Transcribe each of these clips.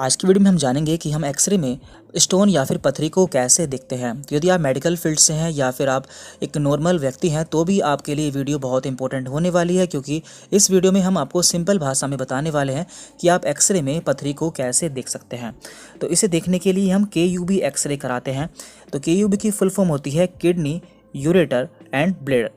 आज की वीडियो में हम जानेंगे कि हम एक्सरे में स्टोन या फिर पथरी को कैसे देखते हैं। तो यदि आप मेडिकल फील्ड से हैं या फिर आप एक नॉर्मल व्यक्ति हैं तो भी आपके लिए वीडियो बहुत इंपॉर्टेंट होने वाली है, क्योंकि इस वीडियो में हम आपको सिंपल भाषा में बताने वाले हैं कि आप एक्सरे में पथरी को कैसे देख सकते हैं। तो इसे देखने के लिए हम KUB एक्सरे कराते हैं। तो KUB की फुल फॉर्म होती है किडनी, यूरेटर एंड ब्लैडर।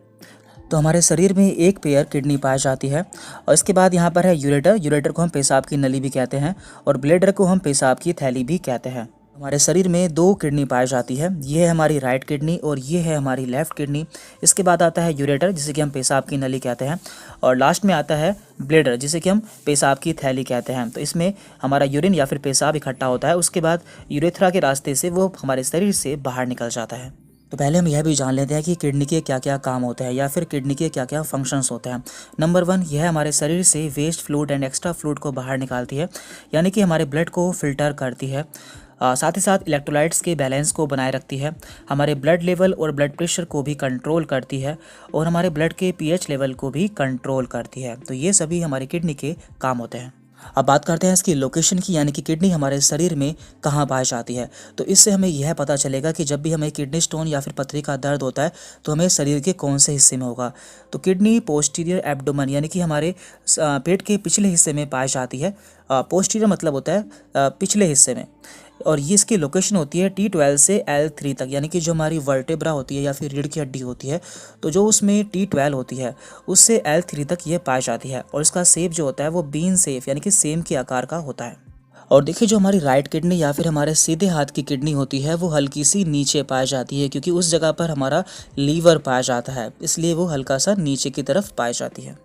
तो हमारे शरीर में एक पेयर किडनी पाई जाती है और इसके बाद यहाँ पर है यूरेटर। यूरेटर को हम पेशाब की नली भी कहते हैं और ब्लैडर को हम पेशाब की थैली भी कहते हैं। हमारे शरीर में दो किडनी पाई जाती है, ये है हमारी राइट किडनी और ये है हमारी लेफ्ट किडनी। इसके बाद आता है यूरेटर, जिसे कि हम पेशाब की नली कहते हैं, और लास्ट में आता है ब्लैडर, जिसे कि हम पेशाब की थैली कहते हैं। तो इसमें हमारा यूरिन या फिर पेशाब इकट्ठा होता है, उसके बाद यूरेथ्रा के रास्ते से वो हमारे शरीर से बाहर निकल जाता है। तो पहले हम यह भी जान लेते हैं कि किडनी के क्या क्या काम होते हैं या फिर किडनी के क्या क्या फंक्शंस होते हैं। नंबर 1, यह हमारे शरीर से waste fluid and extra fluid को बाहर निकालती है, यानी कि हमारे ब्लड को फिल्टर करती है। साथ ही साथ इलेक्ट्रोलाइट्स के बैलेंस को बनाए रखती है, हमारे ब्लड लेवल और ब्लड प्रेशर को भी कंट्रोल करती है और हमारे ब्लड के pH लेवल को भी कंट्रोल करती है। तो ये सभी हमारी किडनी के काम होते हैं। अब बात करते हैं इसकी लोकेशन की, यानी कि किडनी हमारे शरीर में कहाँ पाई जाती है। तो इससे हमें यह पता चलेगा कि जब भी हमें किडनी स्टोन या फिर पथरी का दर्द होता है तो हमें शरीर के कौन से हिस्से में होगा। तो किडनी पोस्टीरियर एब्डोमेन, यानी कि हमारे पेट के पिछले हिस्से में पाई जाती है। पोस्टीरियर मतलब होता है पिछले हिस्से में, और ये इसकी लोकेशन होती है T12 से L3 तक, यानी कि जो हमारी वर्टेब्रा होती है या फिर रीढ़ की हड्डी होती है, तो जो उसमें T12 होती है उससे L3 तक ये पाई जाती है। और इसका शेप जो होता है वो बीन शेप, यानी कि सेम के आकार का होता है। और देखिए, जो हमारी राइट किडनी या फिर हमारे सीधे हाथ की किडनी होती है वो हल्की सी नीचे पाई जाती है, क्योंकि उस जगह पर हमारा लीवर पाया जाता है, इसलिए वो हल्का सा नीचे की तरफ पाई जाती है।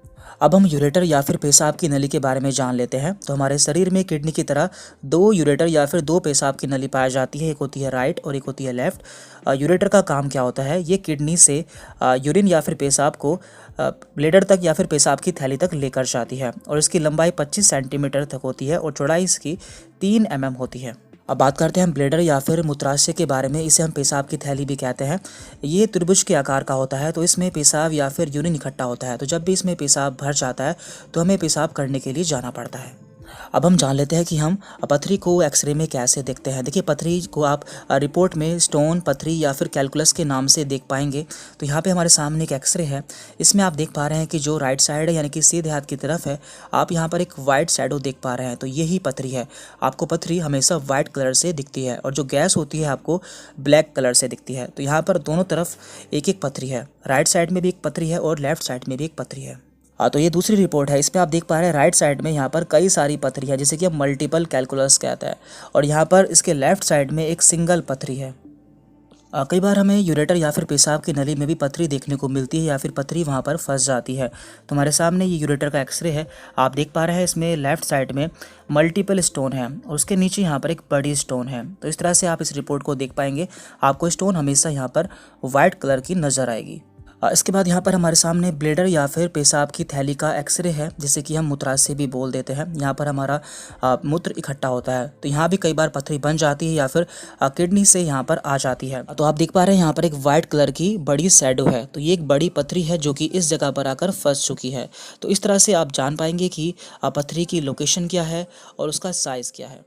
अब हम यूरेटर या फिर पेशाब की नली के बारे में जान लेते हैं। तो हमारे शरीर में किडनी की तरह दो यूरेटर या फिर दो पेशाब की नली पाई जाती है, एक होती है राइट और एक होती है लेफ्ट। यूरेटर का काम क्या होता है, ये किडनी से यूरिन या फिर पेशाब को ब्लैडर तक या फिर पेशाब की थैली तक लेकर जाती है, और इसकी लंबाई 25 सेंटीमीटर तक होती है और चौड़ाई इसकी 3 mm होती है। अब बात करते हैं हम ब्लैडर या फिर मूत्राशय के बारे में। इसे हम पेशाब की थैली भी कहते हैं। ये त्रिभुज के आकार का होता है, तो इसमें पेशाब या फिर यूरिन इकट्ठा होता है। तो जब भी इसमें पेशाब भर जाता है तो हमें पेशाब करने के लिए जाना पड़ता है। अब हम जान लेते हैं कि हम पथरी को एक्सरे में कैसे देखते हैं। देखिए, पथरी को आप रिपोर्ट में स्टोन, पथरी या फिर कैलकुलस के नाम से देख पाएंगे। तो यहाँ पे हमारे सामने एक एक्सरे है, इसमें आप देख पा रहे हैं कि जो राइट साइड है, यानी कि सीधे हाथ की तरफ है, आप यहाँ पर एक वाइट शैडो देख पा रहे हैं। तो यही पथरी है। आपको पथरी हमेशा वाइट कलर से दिखती है और जो गैस होती है आपको ब्लैक कलर से दिखती है। तो यहाँ पर दोनों तरफ एक एक पथरी है, राइट साइड में भी एक पथरी है और लेफ्ट साइड में भी एक पथरी है। तो ये दूसरी रिपोर्ट है, इसमें आप देख पा रहे हैं राइट साइड में यहाँ पर कई सारी पथरी है, जिसे कि हम मल्टीपल कैलकुलस कहते हैं, और यहाँ पर इसके लेफ्ट साइड में एक सिंगल पथरी है। कई बार हमें यूरेटर या फिर पेशाब की नली में भी पथरी देखने को मिलती है या फिर पथरी वहाँ पर फंस जाती है। तो हमारे सामने ये यूरेटर का एक्सरे है, आप देख पा रहे हैं इसमें लेफ्ट साइड में मल्टीपल स्टोन है और उसके नीचे यहाँ पर एक बड़ी स्टोन है। तो इस तरह से आप इस रिपोर्ट को देख पाएंगे। आपको स्टोन हमेशा यहाँ पर वाइट कलर की नज़र आएगी। इसके बाद यहाँ पर हमारे सामने ब्लैडर या फिर पेशाब की थैली का एक्सरे है, जिसे कि हम मूत्राशय भी बोल देते हैं। यहाँ पर हमारा मूत्र इकट्ठा होता है, तो यहाँ भी कई बार पथरी बन जाती है या फिर किडनी से यहाँ पर आ जाती है। तो आप देख पा रहे हैं यहाँ पर एक वाइट कलर की बड़ी शैडो है, तो ये एक बड़ी पथरी है जो कि इस जगह पर आकर फंस चुकी है। तो इस तरह से आप जान पाएंगे कि पथरी की लोकेशन क्या है और उसका साइज़ क्या है।